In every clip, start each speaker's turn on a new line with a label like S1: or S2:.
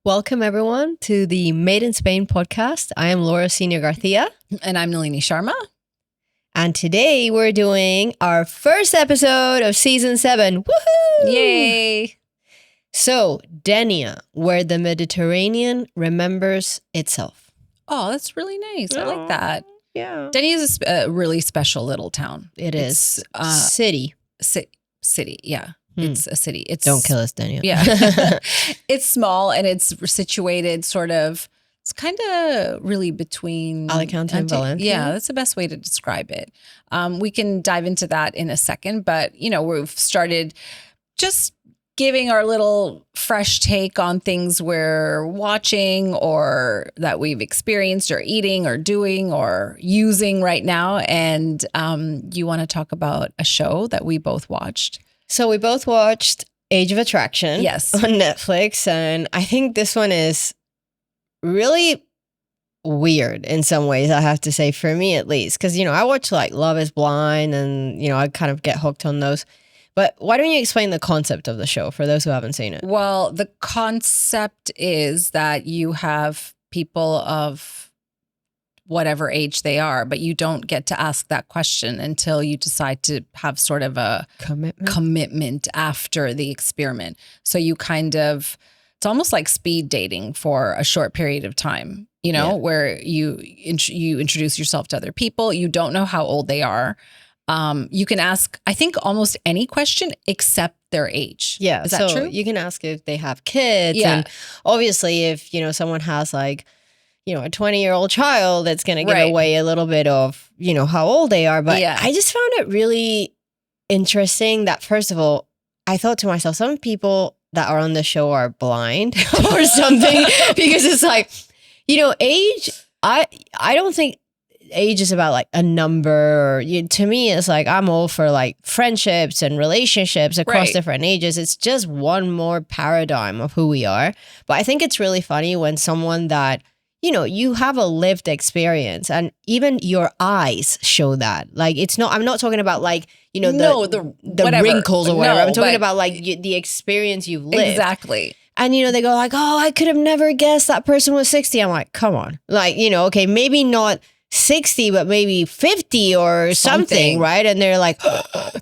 S1: Welcome, everyone, to the Made in Spain podcast. I am Laura Senior Garcia.
S2: And I'm Nalini Sharma.
S1: And today we're doing our first episode of season 7. Woohoo!
S2: Yay!
S1: So, Denia, where the Mediterranean remembers itself.
S2: Oh, that's really nice. I like that.
S1: Yeah.
S2: Denia is a really special little town.
S1: It's city.
S2: City, yeah. It's a city.
S1: Don't kill us, Denia.
S2: Yeah. It's small and it's situated sort of, it's kind of really between
S1: Alicante and Valencia.
S2: Yeah, that's the best way to describe it. We can dive into that in a second, but we've started just giving our little fresh take on things we're watching or that we've experienced or eating or doing or using right now. And you want to talk about a show that we both watched?
S1: So we both watched Age of Attraction
S2: Yes.
S1: on Netflix. And I think this one is really weird in some ways, I have to say, for me at least. Because, I watch like Love is Blind and, I kind of get hooked on those. But why don't you explain the concept of the show for those who haven't seen it?
S2: Well, the concept is that you have people of whatever age they are, but you don't get to ask that question until you decide to have sort of a commitment after the experiment. So you it's almost like speed dating for a short period of time, where you introduce yourself to other people. You don't know how old they are. You can ask, I think, almost any question except their age.
S1: Yeah.
S2: Is that true?
S1: You can ask if they have kids.
S2: Yeah.
S1: And obviously if, someone has like, a 20-year-old child, that's going to give away a little bit of, how old they are. But I just found it really interesting that, first of all, I thought to myself, some people that are on the show are blind or something, because it's like, age, I don't think age is about like a number. To me, it's like I'm all for like friendships and relationships across different ages. It's just one more paradigm of who we are. But I think it's really funny when someone that, you have a lived experience and even your eyes show that. Like, I'm not talking about like, the wrinkles or whatever. I'm talking about like the experience you've lived.
S2: Exactly.
S1: And, they go like, oh, I could have never guessed that person was 60. I'm like, come on. Like, okay, maybe not 60, but maybe 50 or something, right? And they're like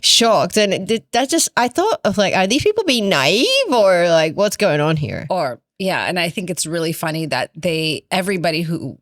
S1: shocked. And that just, I thought of like, are these people being naive or like what's going on here?
S2: Yeah. And I think it's really funny that everybody who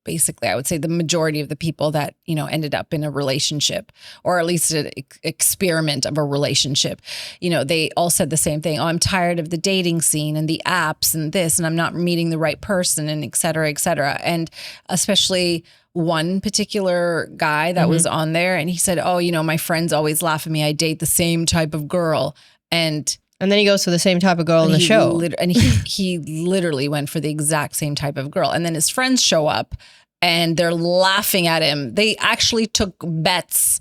S2: basically, I would say the majority of the people that, ended up in a relationship or at least an experiment of a relationship, they all said the same thing. Oh, I'm tired of the dating scene and the apps and this, and I'm not meeting the right person and et cetera, et cetera. And especially one particular guy that was on there, and he said, oh, my friends always laugh at me. I date the same type of girl. And
S1: then he goes for the same type of girl in the show.
S2: And he literally went for the exact same type of girl. And then his friends show up and they're laughing at him. They actually took bets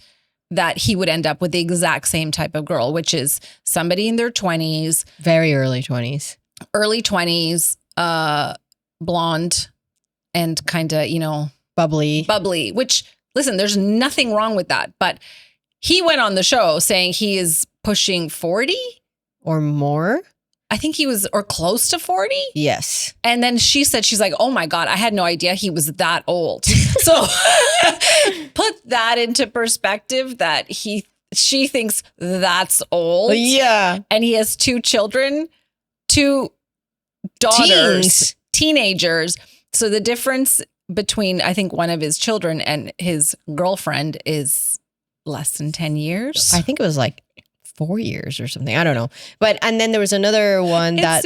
S2: that he would end up with the exact same type of girl, which is somebody in their 20s.
S1: Very early 20s.
S2: Early 20s, blonde and kind of, bubbly, which, listen, there's nothing wrong with that. But he went on the show saying he is pushing 40.
S1: Or more?
S2: I think he was, or close to 40.
S1: Yes.
S2: And then she said, she's like, oh my God, I had no idea he was that old. So put that into perspective that she thinks that's old.
S1: Yeah.
S2: And he has 2 children, 2 daughters, teenagers. So the difference between, I think, one of his children and his girlfriend is less than 10 years.
S1: I think it was like 4 years or something. I don't know. And then there was another one
S2: it's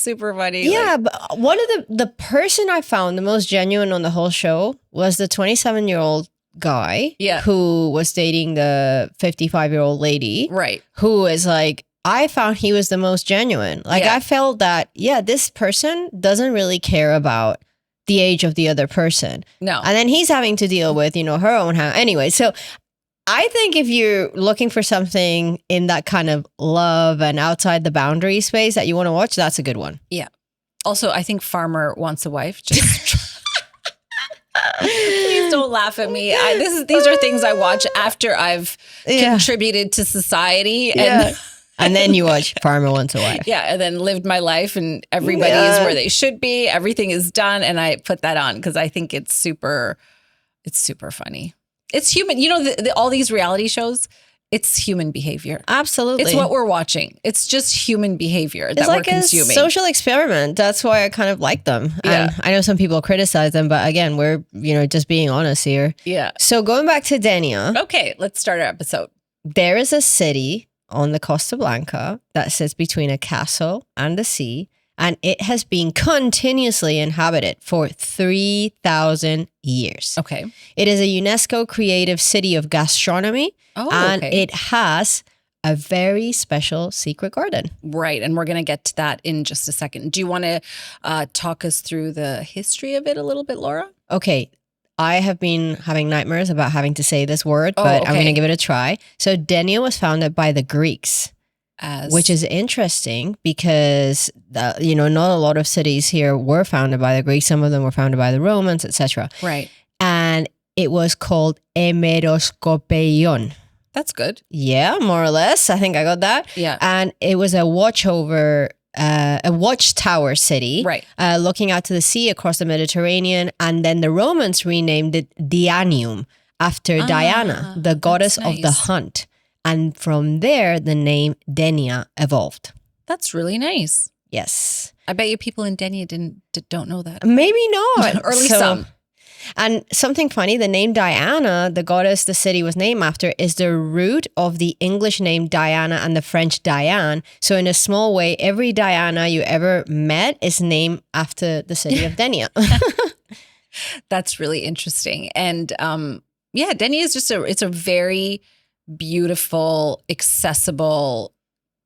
S2: super funny.
S1: Yeah, but one of the person I found the most genuine on the whole show was the 27-year-old guy who was dating the 55-year-old lady.
S2: Right.
S1: Who is like, I found he was the most genuine. Like I felt that, this person doesn't really care about the age of the other person.
S2: No.
S1: And then he's having to deal with, her own house. Anyway, so I think if you're looking for something in that kind of love and outside the boundary space that you want to watch, that's a good one.
S2: Yeah. Also, I think Farmer Wants a Wife. Just please don't laugh at me. These are things I watch after I've contributed to society. And
S1: And then you watch Farmer Wants a Wife.
S2: Yeah, and then lived my life, and everybody is where they should be. Everything is done, and I put that on because I think it's super funny. It's human. You know, all these reality shows, it's human behavior.
S1: Absolutely.
S2: It's what we're watching. It's just human behavior that we're consuming.
S1: It's like a social experiment. That's why I kind of like them.
S2: Yeah.
S1: And I know some people criticize them, but again, we're, just being honest here.
S2: Yeah.
S1: So going back to Denia.
S2: Okay, let's start our episode.
S1: There is a city on the Costa Blanca that sits between a castle and the sea, and it has been continuously inhabited for 3,000 years.
S2: Okay.
S1: It is a UNESCO creative city of gastronomy, and
S2: okay.
S1: it has a very special secret garden.
S2: Right, and we're going to get to that in just a second. Do you want to talk us through the history of it a little bit, Laura?
S1: Okay. I have been having nightmares about having to say this word, but I'm going to give it a try. So Denia was founded by the Greeks, which is interesting because, not a lot of cities here were founded by the Greeks. Some of them were founded by the Romans, etc.
S2: Right.
S1: And it was called Emeroskopeion.
S2: That's good.
S1: Yeah, more or less. I think I got that.
S2: Yeah.
S1: And it was a watchtower city,
S2: right?
S1: Looking out to the sea across the Mediterranean. And then the Romans renamed it Dianium after Diana, the goddess of the hunt. And from there, the name Denia evolved.
S2: That's really nice.
S1: Yes.
S2: I bet you people in Denia don't know that.
S1: Maybe not.
S2: Or at least some.
S1: And something funny, the name Diana, the goddess the city was named after, is the root of the English name Diana and the French Diane. So in a small way, every Diana you ever met is named after the city of Denia.
S2: That's really interesting. And Denia is it's a very beautiful, accessible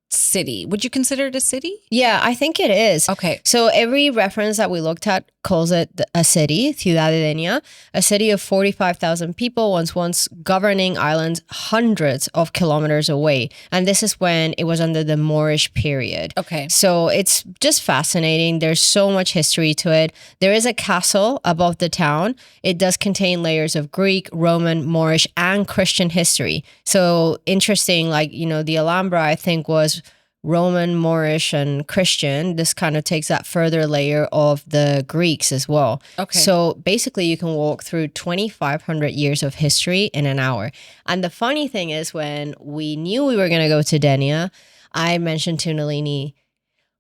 S2: city. Would you consider it a city?
S1: Yeah, I think it is.
S2: Okay.
S1: So every reference that we looked at calls it a city, Ciudad de Denia, a city of 45,000 people once governing islands hundreds of kilometers away. And this is when it was under the Moorish period.
S2: Okay.
S1: So it's just fascinating. There's so much history to it. There is a castle above the town. It does contain layers of Greek, Roman, Moorish, and Christian history. So interesting, the Alhambra, I think, was Roman, Moorish, and Christian. This kind of takes that further layer of the Greeks as well.
S2: Okay.
S1: So basically you can walk through 2,500 years of history in an hour. And the funny thing is, when we knew we were going to go to Denia, I mentioned to Nalini,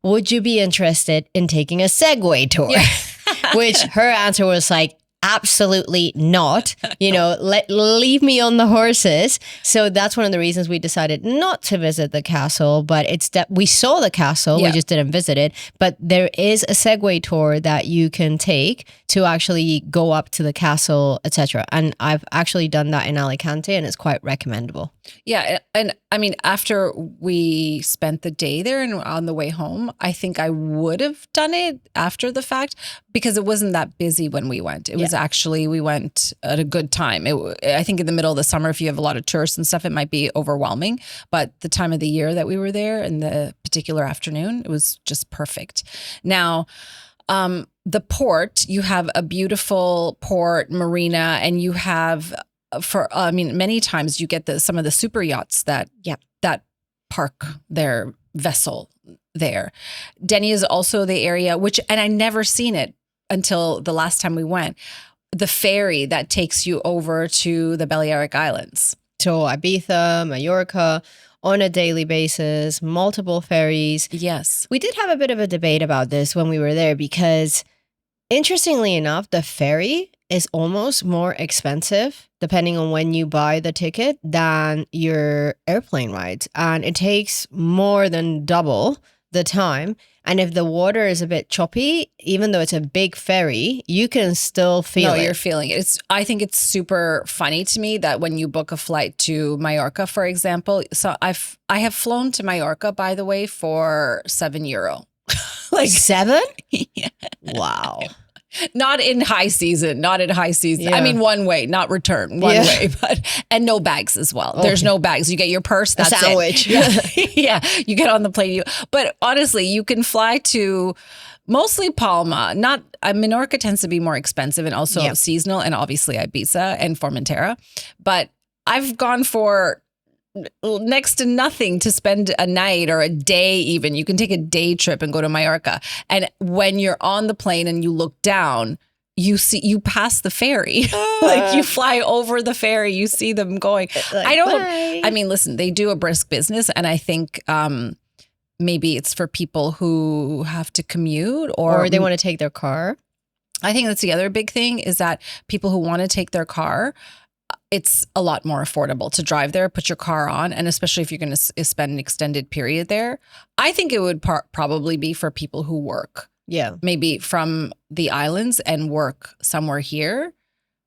S1: would you be interested in taking a Segway tour?
S2: Yeah.
S1: Which her answer was like, absolutely not. Leave me on the horses. So that's one of the reasons we decided not to visit the castle. But it's that we saw the castle, we just didn't visit it. But there is a Segway tour that you can take to actually go up to the castle, etc. And I've actually done that in Alicante, and it's quite recommendable.
S2: Yeah, and I mean, after we spent the day there and on the way home, I think I would have done it after the fact because it wasn't that busy when we went. It was actually, we went at a good time. I think in the middle of the summer, if you have a lot of tourists and stuff, it might be overwhelming. But the time of the year that we were there and the particular afternoon, it was just perfect. Now, the port, you have a beautiful port, marina, and you have many times you get some of the super yachts that park their vessel there. Denia is also the area and I never seen it until the last time we went, the ferry that takes you over to the Balearic Islands.
S1: So Ibiza, Mallorca, on a daily basis, multiple ferries.
S2: Yes.
S1: We did have a bit of a debate about this when we were there because, interestingly enough, the ferry is almost more expensive depending on when you buy the ticket than your airplane rides. And it takes more than double the time. And if the water is a bit choppy, even though it's a big ferry, you can still feel it.
S2: No, you're feeling it. I think it's super funny to me that when you book a flight to Mallorca, for example, so I have flown to Mallorca, by the way, for €7.
S1: Like 7?
S2: Yeah.
S1: Wow.
S2: Not in high season.
S1: Yeah.
S2: I mean, one way, not return. One way, and no bags as well. Okay. There's no bags. You get your purse. That's
S1: a sandwich.
S2: It. Yeah. You get on the plane. But honestly, you can fly to mostly Palma. Menorca tends to be more expensive and also seasonal, and obviously Ibiza and Formentera. But I've gone for next to nothing to spend a night or a day even. You can take a day trip and go to Mallorca. And when you're on the plane and you look down, you pass the ferry. Like you fly over the ferry, you see them going. Like, I mean, listen, they do a brisk business, and I think maybe it's for people who have to commute or
S1: they want to take their car.
S2: I think that's the other big thing, is that people who want to take their car, it's a lot more affordable to drive there, put your car on, and especially if you're going to spend an extended period there. I think it would probably be for people who work.
S1: Yeah.
S2: Maybe from the islands and work somewhere here,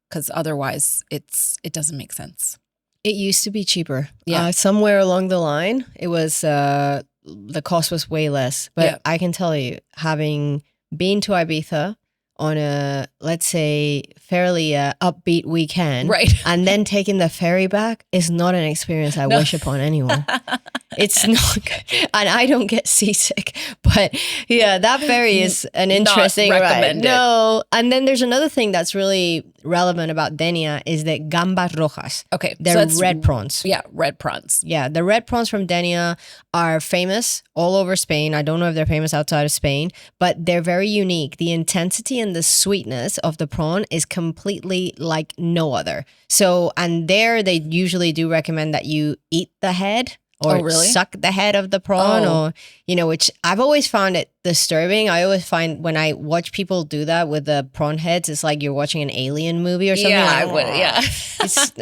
S2: because otherwise it doesn't make sense.
S1: It used to be cheaper.
S2: Yeah.
S1: Somewhere along the line, it was the cost was way less. But I can tell you, having been to Ibiza on a, let's say, fairly upbeat weekend,
S2: right,
S1: and then taking the ferry back is not an experience I wish upon anyone. It's not good. And I don't get seasick. But yeah, that ferry is an interesting ride. No. And then there's another thing that's really relevant about Denia is the gambas rojas.
S2: Okay.
S1: They're red prawns.
S2: Yeah, red prawns.
S1: Yeah, the red prawns from Denia are famous all over Spain. I don't know if they're famous outside of Spain, but they're very unique. The intensity and the sweetness of the prawn is completely like no other. So, and there they usually do recommend that you eat the head. Or suck the head of the prawn, or, you know, which I've always found it disturbing. I always find when I watch people do that with the prawn heads, it's like you're watching an alien movie or something.
S2: Yeah,
S1: like,
S2: I would. Yeah.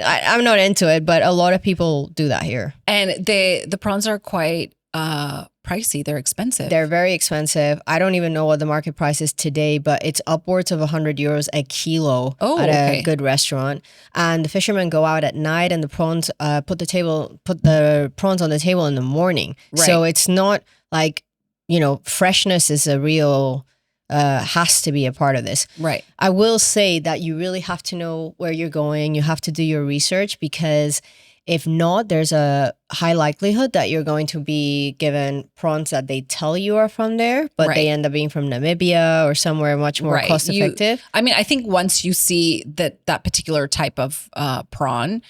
S1: I'm not into it, but a lot of people do that here.
S2: And the prawns are quite pricey. They're expensive.
S1: They're very expensive. I don't even know what the market price is today, but it's upwards of 100 euros a kilo at a good restaurant. And the fishermen go out at night, and the prawns put the prawns on the table in the morning. Right. So it's not like, you know, freshness is a real has to be a part of this.
S2: Right.
S1: I will say that you really have to know where you're going. You have to do your research, because if not, there's a high likelihood that you're going to be given prawns that they tell you are from there, but they end up being from Namibia or somewhere much more cost effective.
S2: I think once you see that particular type of prawn,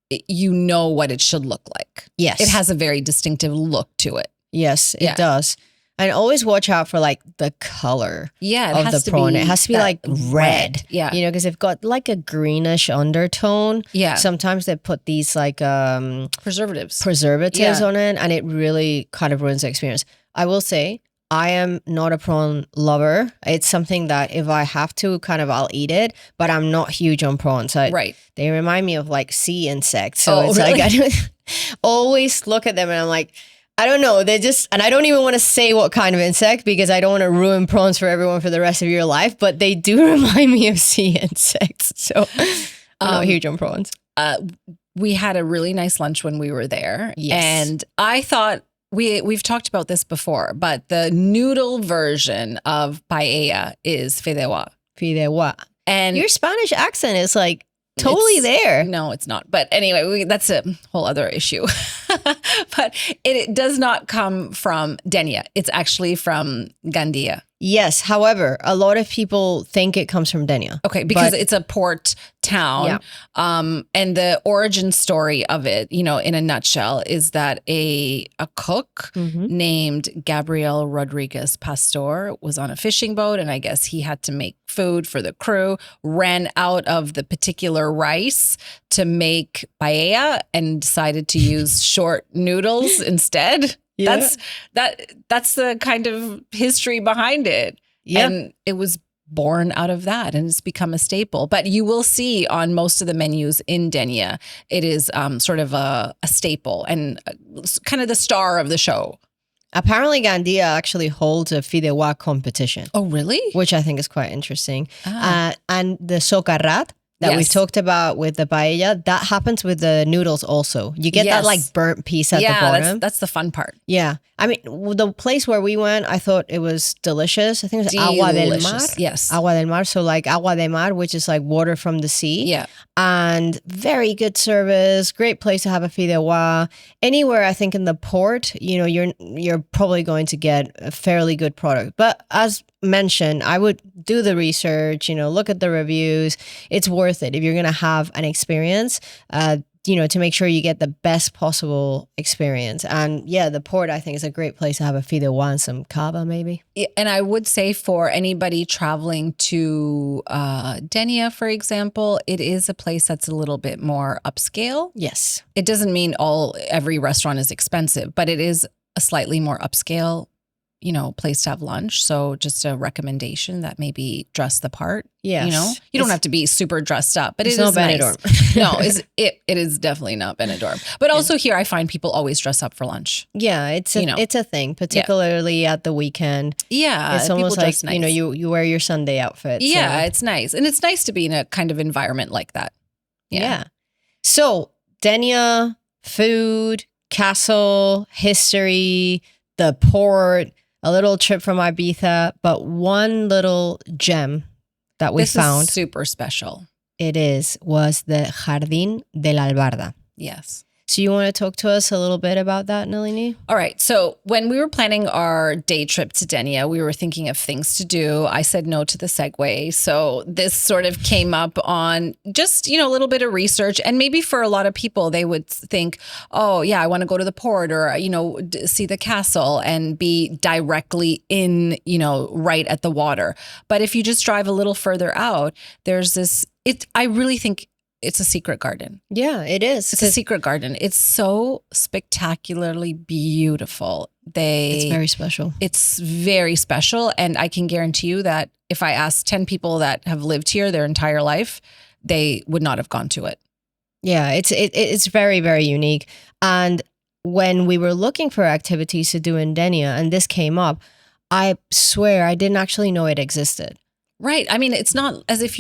S2: you know what it should look like.
S1: Yes.
S2: It has a very distinctive look to it.
S1: Yes, it does. And always watch out for like the color of the prawn. It has to be like red.
S2: Yeah.
S1: You know, because they've got like a greenish undertone.
S2: Yeah.
S1: Sometimes they put these like
S2: preservatives
S1: on it, and it really kind of ruins the experience. I will say, I am not a prawn lover. It's something that if I have to, I'll eat it, but I'm not huge on prawns. They remind me of like sea insects. So it's really? Like I always look at them and I'm like, I don't know. And I don't even want to say what kind of insect, because I don't want to ruin prawns for everyone for the rest of your life, but they do remind me of sea insects. So I'm not huge on prawns.
S2: We had a really nice lunch when we were there.
S1: Yes.
S2: And I thought, we've talked about this before, but the noodle version of paella is fideuà.
S1: Fideuà.
S2: And
S1: your Spanish accent is like totally there.
S2: No, it's not. But anyway, that's a whole other issue. But it does not come from Denia. It's actually from Gandia.
S1: Yes. However, a lot of people think it comes from Denia.
S2: Okay, because it's a port town. Yeah. And the origin story of it, in a nutshell, is that a cook named Gabriel Rodriguez Pastor was on a fishing boat, and I guess he had to make food for the crew, ran out of the particular rice to make paella, and decided to use short noodles instead. Yeah. That's the kind of history behind it. Yeah. And it was born out of that, and it's become a staple. But you will see on most of the menus in Denia, it is sort of a staple and kind of the star of the show.
S1: Apparently, Gandia actually holds a fideuà competition.
S2: Oh, really?
S1: Which I think is quite interesting. And the socarrat that we've talked about with the paella, that happens with the noodles also. You get that like burnt piece at the bottom.
S2: That's the fun part.
S1: Yeah. I mean, the place where we went, I thought it was delicious. I think it was Agua del Mar.
S2: Yes.
S1: Agua del Mar. So like Agua de Mar, which is like water from the sea.
S2: Yeah.
S1: And very good service. Great place to have a fideuà. Anywhere, I think in the port, you're probably going to get a fairly good product. But as mentioned, I would do the research, look at the reviews. It's worth it if you're going to have an experience. to make sure you get the best possible experience. And yeah, the port, I think, is a great place to have a fideuà and some cava, maybe.
S2: And I would say for anybody traveling to Denia, for example, it is a place that's a little bit more upscale.
S1: Yes.
S2: It doesn't mean every restaurant is expensive, but it is a slightly more upscale place to have lunch. So just a recommendation that maybe dress the part.
S1: Yes.
S2: You don't have to be super dressed up, but
S1: it's not
S2: Benidorm.
S1: Nice.
S2: No, it is definitely not Benidorm. But also here I find people always dress up for lunch.
S1: Yeah, it's a thing, particularly at the weekend.
S2: Yeah.
S1: It's almost like,
S2: nice.
S1: You wear your Sunday outfit.
S2: Yeah, it's nice. And it's nice to be in a kind of environment like that.
S1: Yeah. So Denia, food, castle, history, the port, a little trip from Ibiza, but one little gem that we found.
S2: This is super special.
S1: Was the Jardín de la Albarda.
S2: Yes.
S1: So you want to talk to us a little bit about that, Nalini?
S2: All right. So when we were planning our day trip to Denia, we were thinking of things to do. I said no to the Segway. So this sort of came up on just, a little bit of research. And maybe for a lot of people, they would think, oh, yeah, I want to go to the port or, see the castle and be directly in, right at the water. But if you just drive a little further out, there's this, I really think it's a secret garden.
S1: Yeah, it is.
S2: It's a secret garden. It's so spectacularly beautiful.
S1: It's very special.
S2: It's very special. And I can guarantee you that if I asked 10 people that have lived here their entire life, they would not have gone to it.
S1: Yeah, it's very, very unique. And when we were looking for activities to do in Denia, and this came up, I swear I didn't actually know it existed.
S2: Right. I mean, it's not as if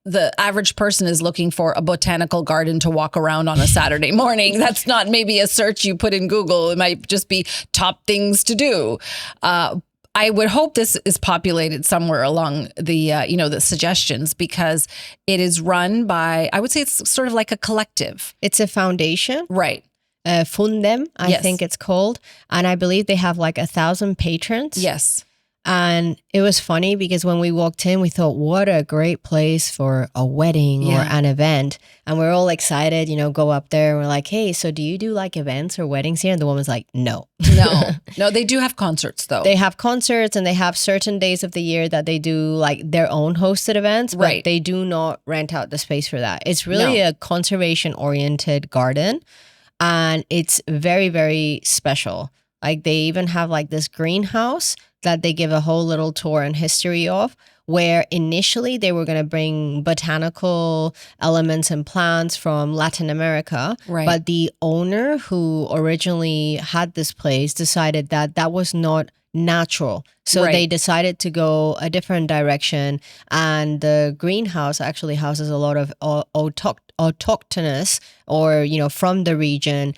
S2: the average person is looking for a botanical garden to walk around on a Saturday morning. That's not maybe a search you put in Google. It might just be top things to do. I would hope this is populated somewhere along the, the suggestions, because it is run by, I would say it's sort of like a collective.
S1: It's a foundation.
S2: Right.
S1: Fundem, I think it's called. And I believe they have like 1,000 patrons.
S2: Yes.
S1: And it was funny because when we walked in, we thought, what a great place for a wedding or an event. And we're all excited, go up there and we're like, hey, so do you do like events or weddings here? And the woman's like, no.
S2: No, they do have concerts though.
S1: They have concerts and they have certain days of the year that they do like their own hosted events, but they do not rent out the space for that. It's really a conservation oriented garden and it's very, very special. Like they even have like this greenhouse that they give a whole little tour and history of, where initially they were going to bring botanical elements and plants from Latin America. Right. But the owner who originally had this place decided that that was not natural. So they decided to go a different direction. And the greenhouse actually houses a lot of autochthonous or, from the region,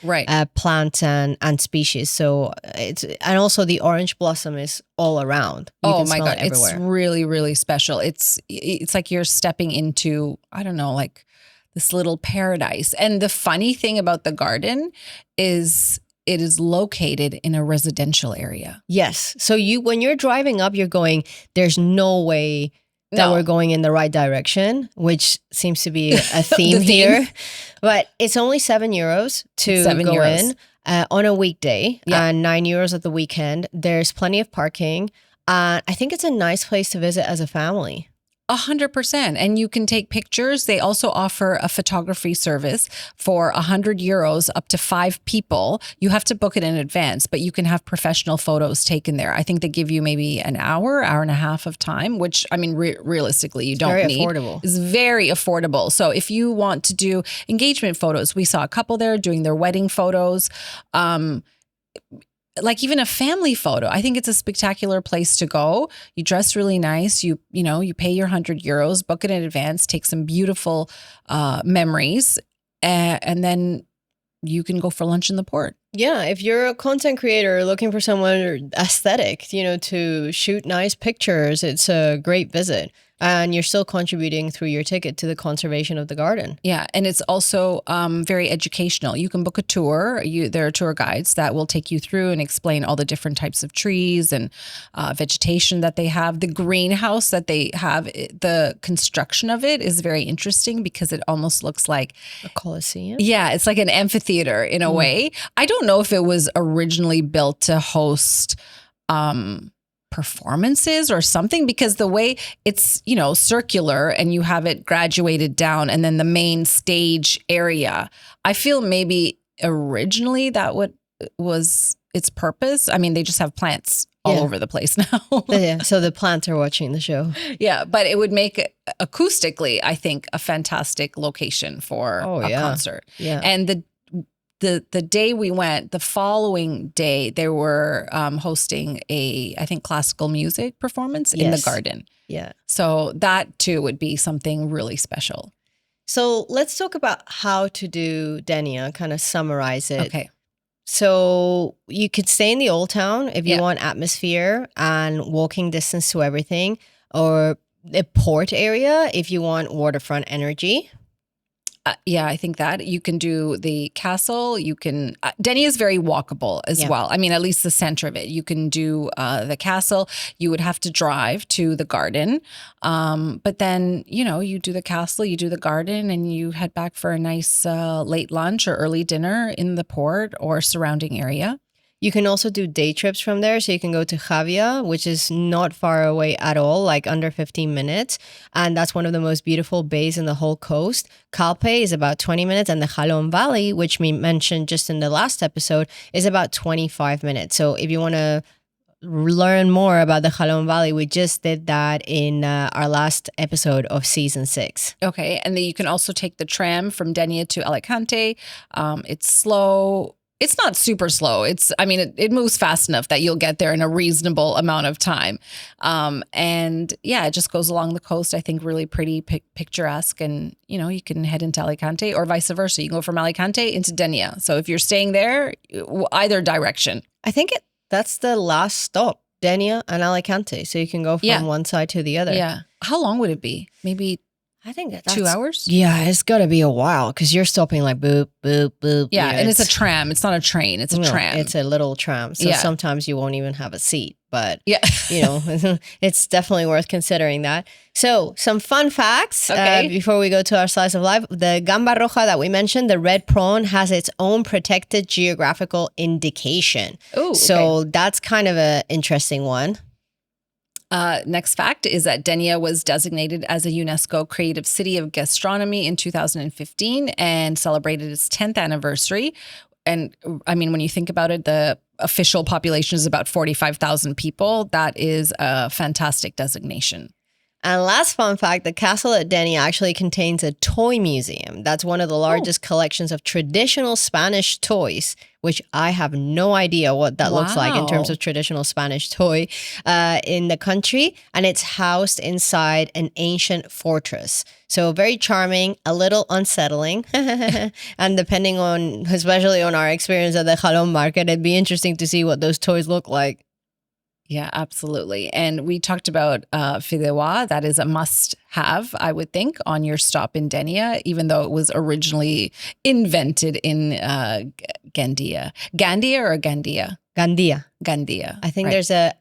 S1: plants and species. So and also the orange blossom is all around. You can smell it everywhere.
S2: It's really, really special. It's like you're stepping into, I don't know, like this little paradise. And the funny thing about the garden is it is located in a residential area.
S1: Yes. So when you're driving up, you're going, there's no way that we're going in the right direction, which seems to be a theme here. But it's only €7 to go in on a weekday and €9 at the weekend. There's plenty of parking. I think it's a nice place to visit as a family.
S2: 100%. And you can take pictures. They also offer a photography service for €100 up to 5 people. You have to book it in advance, but you can have professional photos taken there. I think they give you maybe an hour and a half of time, which I mean, realistically, you don't need.
S1: Affordable.
S2: It's very affordable. So if you want to do engagement photos, we saw a couple there doing their wedding photos. Like even a family photo. I think it's a spectacular place to go. You dress really nice. You pay your €100, book it in advance, take some beautiful memories, and then you can go for lunch in the port.
S1: Yeah, if you're a content creator looking for someone aesthetic, to shoot nice pictures, it's a great visit. And you're still contributing through your ticket to the conservation of the garden.
S2: Yeah. And it's also very educational. You can book a tour. There are tour guides that will take you through and explain all the different types of trees and vegetation that they have. The greenhouse that they have, the construction of it is very interesting because it almost looks like
S1: a coliseum.
S2: Yeah. It's like an amphitheater in a way. I don't know if it was originally built to host performances or something, because the way it's, circular and you have it graduated down and then the main stage area, I feel maybe originally that was its purpose. I mean, they just have plants all over the place now.
S1: Yeah, so the plants are watching the show.
S2: Yeah, but it would make acoustically, I think, a fantastic location for a concert.
S1: Yeah.
S2: And the day we went, the following day, they were hosting I think, classical music performance in the garden.
S1: Yeah.
S2: So that too would be something really special.
S1: So let's talk about how to do Denia, kind of summarize it.
S2: Okay.
S1: So you could stay in the old town if you want atmosphere and walking distance to everything, or the port area if you want waterfront energy.
S2: Yeah, I think that you can do the castle. You can, Denia is very walkable as well. I mean, at least the center of it. You can do the castle. You would have to drive to the garden. But then, you do the castle, you do the garden, and you head back for a nice late lunch or early dinner in the port or surrounding area.
S1: You can also do day trips from there. So you can go to Javia, which is not far away at all, like under 15 minutes. And that's one of the most beautiful bays in the whole coast. Calpe is about 20 minutes. And the Jalón Valley, which we mentioned just in the last episode, is about 25 minutes. So if you want to learn more about the Jalón Valley, we just did that in our last episode of season 6.
S2: Okay. And then you can also take the tram from Denia to Alicante. It's slow. It's not super slow. It moves fast enough that you'll get there in a reasonable amount of time. And yeah, it just goes along the coast. I think really pretty picturesque. And, you can head into Alicante or vice versa. You can go from Alicante into Denia. So if you're staying there, either direction.
S1: I think that's the last stop, Denia and Alicante. So you can go from one side to the other.
S2: Yeah. How long would it be? Maybe
S1: I think that's
S2: 2 hours?
S1: Yeah, it's got to be a while because you're stopping like boop, boop, boop.
S2: Yeah, and it's a tram. It's not a train. It's a tram.
S1: It's a little tram. So sometimes you won't even have a seat. But, it's definitely worth considering that. So some fun facts before we go to our slice of life. The gamba roja that we mentioned, the red prawn, has its own protected geographical indication.
S2: Ooh,
S1: so that's kind of an interesting one.
S2: Next fact is that Denia was designated as a UNESCO Creative City of Gastronomy in 2015 and celebrated its 10th anniversary. And I mean, when you think about it, the official population is about 45,000 people. That is a fantastic designation.
S1: And last fun fact, the castle at Denia actually contains a toy museum. That's one of the largest collections of traditional Spanish toys, which I have no idea what that looks like in terms of traditional Spanish toy in the country. And it's housed inside an ancient fortress. So very charming, a little unsettling. And depending on, especially on our experience at the Jalón market, it'd be interesting to see what those toys look like.
S2: Yeah, absolutely. And we talked about fideuà. That is a must-have, I would think, on your stop in Denia, even though it was originally invented in Gandia. Gandia or Gandia?
S1: Gandia.
S2: Gandia.
S1: I think there's a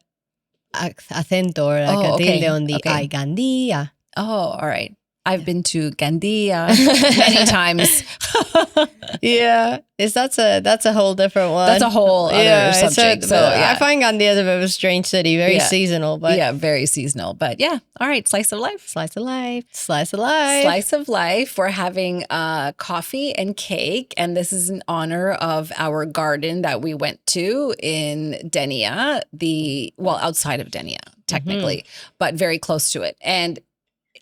S1: acento or like a tilde on the I. Gandia.
S2: Oh, all right. I've been to Gandia many times.
S1: Yeah, that's a whole different one.
S2: That's a whole other subject.
S1: I find Gandia is a bit of a strange city, very seasonal. But
S2: very seasonal. But yeah, all right, slice of life.
S1: Slice of life. Slice of life.
S2: Slice of life. We're having coffee and cake, and this is in honor of our garden that we went to in Denia, outside of Denia, technically, but very close to it. And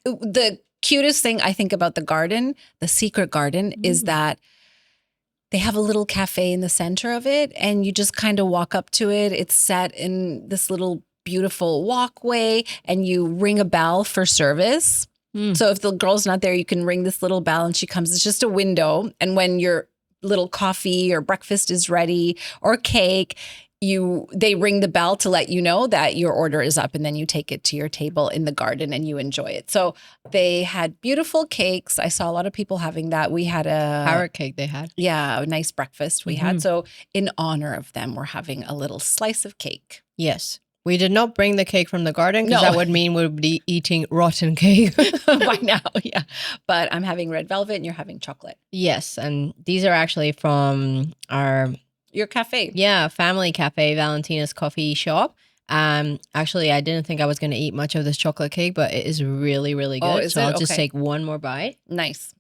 S2: the cutest thing I think about the garden, the secret garden, is that they have a little cafe in the center of it, and you just kind of walk up to it. It's set in this little beautiful walkway, and you ring a bell for service. So if the girl's not there, you can ring this little bell and she comes. It's just a window. And when your little coffee or breakfast is ready or cake, they ring the bell to let you know that your order is up, and then you take it to your table in the garden and you enjoy it. So they had beautiful cakes. I saw a lot of people having that. We had a
S1: carrot cake they had.
S2: Yeah, a nice breakfast we had. So in honor of them, we're having a little slice of cake.
S1: Yes. We did not bring the cake from the garden because that would mean we'd be eating rotten cake
S2: by now. Yeah. But I'm having red velvet and you're having chocolate.
S1: Yes. And these are actually from
S2: your cafe.
S1: Yeah, family cafe, Valentina's coffee shop. Actually, I didn't think I was going to eat much of this chocolate cake, but it is really, really good.
S2: Oh,
S1: so I'll just take one more bite.
S2: Nice.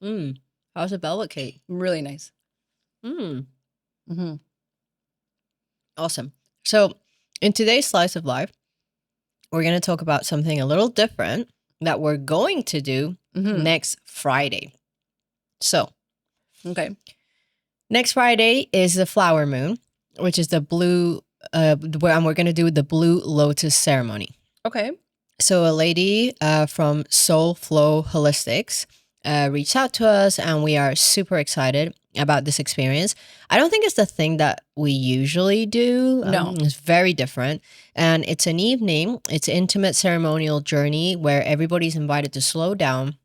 S1: How's the velvet cake?
S2: Really nice.
S1: Awesome. So in today's Slice of Life, we're going to talk about something a little different that we're going to do next Friday. So, next Friday is the flower moon, which is the blue, and we're going to do the blue lotus ceremony.
S2: Okay.
S1: So a lady from Soul Flow Holistics reached out to us, and we are super excited about this experience. I don't think it's the thing that we usually do.
S2: No.
S1: It's very different. And it's an evening, it's an intimate ceremonial journey where everybody's invited to slow down,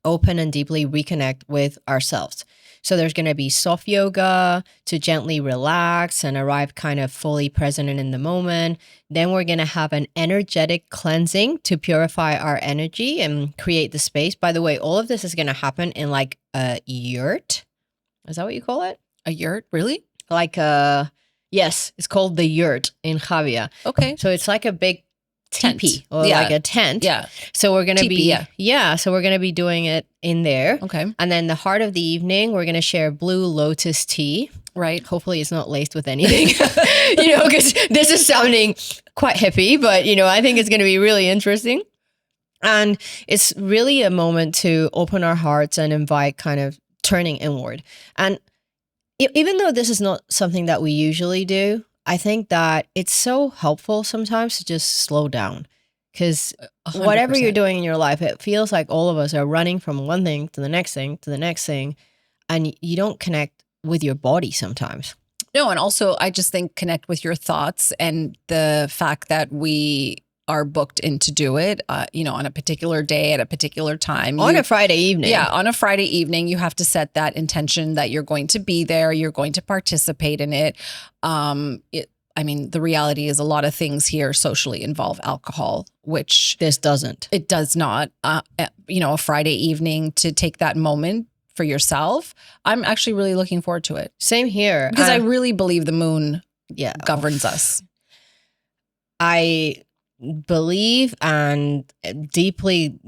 S1: open and deeply reconnect with ourselves. So there's going to be soft yoga to gently relax and arrive kind of fully present and in the moment. Then we're going to have an energetic cleansing to purify our energy and create the space. By the way, all of this is going to happen in like a yurt. Is that what you call it?
S2: A yurt? Really?
S1: Like yes, it's called the yurt in Javia.
S2: Okay.
S1: So it's like a big teepee or like a tent.
S2: Yeah.
S1: So we're going to be,
S2: so
S1: we're going to be doing it in there.
S2: Okay.
S1: And then the heart of the evening, we're going to share blue lotus tea.
S2: Right.
S1: Hopefully it's not laced with anything, because this is sounding quite hippie, but, I think it's going to be really interesting. And it's really a moment to open our hearts and invite kind of turning inward. And even though this is not something that we usually do, I think that it's so helpful sometimes to just slow down, because whatever you're doing in your life, it feels like all of us are running from one thing to the next thing to the next thing, and you don't connect with your body sometimes.
S2: No, and also I just think connect with your thoughts and the fact that we are booked in to do it, on a particular day at a particular time.
S1: On a Friday evening.
S2: Yeah, on a Friday evening, you have to set that intention that you're going to be there, you're going to participate in it. The reality is a lot of things here socially involve alcohol, which
S1: this doesn't.
S2: It does not. A Friday evening to take that moment for yourself. I'm actually really looking forward to it.
S1: Same here.
S2: Because I really believe the moon governs us.
S1: I believe and deeply,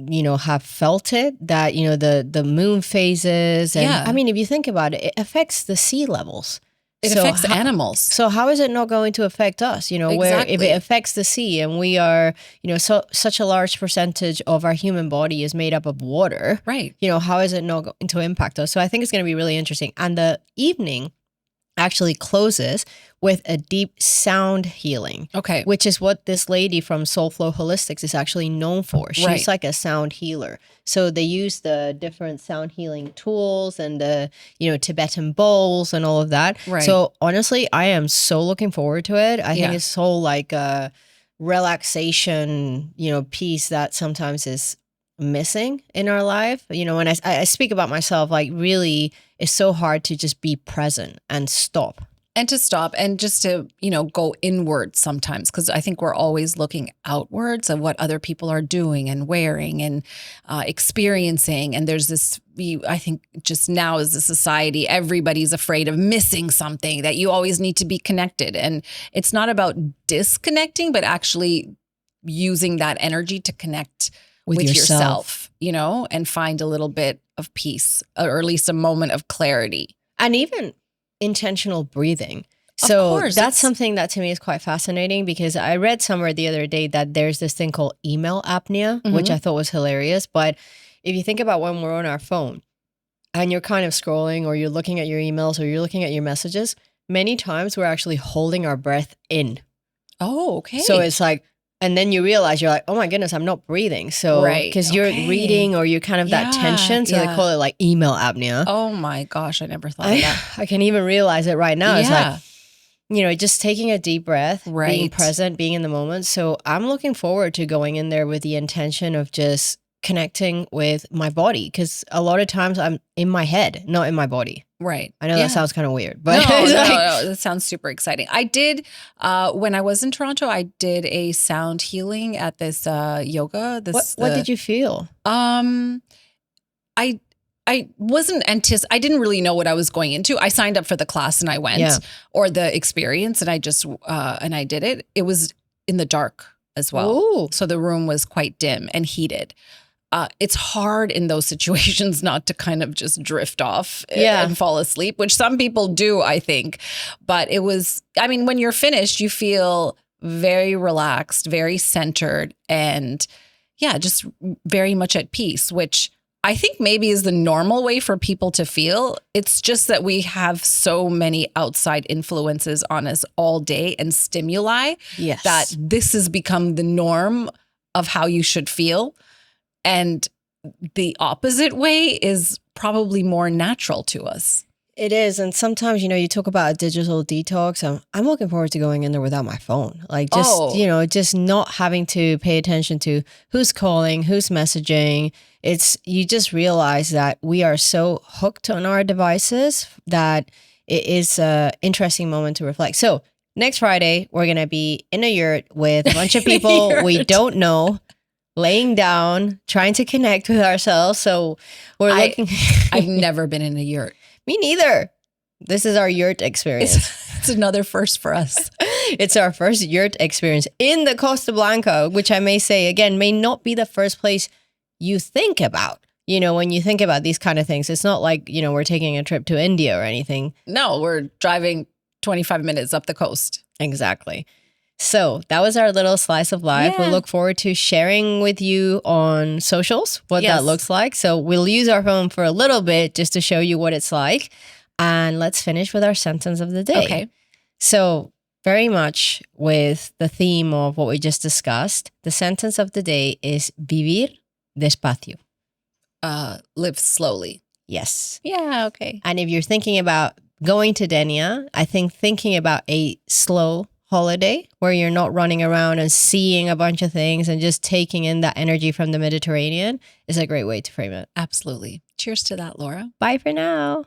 S1: have felt it that, the moon phases. And if you think about it, it affects the sea levels.
S2: It affects animals.
S1: So how is it not going to affect us? Where if it affects the sea and we are, such a large percentage of our human body is made up of water.
S2: Right.
S1: How is it not going to impact us? So I think it's going to be really interesting. And the evening actually closes with a deep sound healing.
S2: Okay.
S1: Which is what this lady from Soul Flow Holistics is actually known for. She's like a sound healer. So they use the different sound healing tools and the, Tibetan bowls and all of that.
S2: Right.
S1: So honestly, I am so looking forward to it. I think it's so like a relaxation, piece that sometimes is missing in our life. When I speak about myself, like really it's so hard to just be present and stop.
S2: And to stop and just to, go inward sometimes, because I think we're always looking outwards at what other people are doing and wearing and experiencing. And there's this, I think just now as a society, everybody's afraid of missing something, that you always need to be connected. And it's not about disconnecting, but actually using that energy to connect with yourself, and find a little bit of peace, or at least a moment of clarity.
S1: And even intentional breathing. So that's something that to me is quite fascinating, because I read somewhere the other day that there's this thing called email apnea, which I thought was hilarious. But if you think about when we're on our phone and you're kind of scrolling, or you're looking at your emails, or you're looking at your messages, many times we're actually holding our breath in.
S2: Oh, okay.
S1: So it's like, and then you realize you're like, oh my goodness, I'm not breathing. So, because you're reading, or you're kind of that tension. So they call it like email apnea.
S2: Oh my gosh, I never thought of that.
S1: I can even realize it right now. It's like, just taking a deep breath, being present, being in the moment. So I'm looking forward to going in there with the intention of just connecting with my body, because a lot of times I'm in my head, not in my body.
S2: Right.
S1: I know that sounds kind of weird, but
S2: no, that sounds super exciting. I did, when I was in Toronto, I did a sound healing at this yoga.
S1: What did you feel?
S2: I wasn't I didn't really know what I was going into. I signed up for the class and I went, or the experience, and I just, and I did it. It was in the dark as well.
S1: Ooh.
S2: So the room was quite dim and heated. It's hard in those situations not to kind of just drift off and fall asleep, which some people do, I think. But it was, when you're finished, you feel very relaxed, very centered, and just very much at peace, which I think maybe is the normal way for people to feel. It's just that we have so many outside influences on us all day and stimuli that this has become the norm of how you should feel. And the opposite way is probably more natural to us.
S1: It is. And sometimes, you talk about a digital detox. I'm looking forward to going in there without my phone. Like just not having to pay attention to who's calling, who's messaging. You just realize that we are so hooked on our devices that it is an interesting moment to reflect. So next Friday, we're going to be in a yurt with a bunch of people we don't know, laying down, trying to connect with ourselves. So we're looking.
S2: I've never been in a yurt.
S1: Me neither. This is our yurt experience.
S2: It's another first for us.
S1: It's our first yurt experience in the Costa Blanca, which I may say, again, may not be the first place you think about. When you think about these kind of things, it's not like, we're taking a trip to India or anything.
S2: No, we're driving 25 minutes up the coast.
S1: Exactly. So that was our little slice of life.
S2: Yeah.
S1: We'll look forward to sharing with you on socials what that looks like. So we'll use our phone for a little bit just to show you what it's like. And let's finish with our sentence of the day.
S2: Okay.
S1: So very much with the theme of what we just discussed, the sentence of the day is vivir despacio.
S2: Live slowly.
S1: Yes.
S2: Yeah, okay.
S1: And if you're thinking about going to Denia, I think thinking about a slow holiday where you're not running around and seeing a bunch of things and just taking in that energy from the Mediterranean is a great way to frame it.
S2: Absolutely. Cheers to that, Laura.
S1: Bye for now.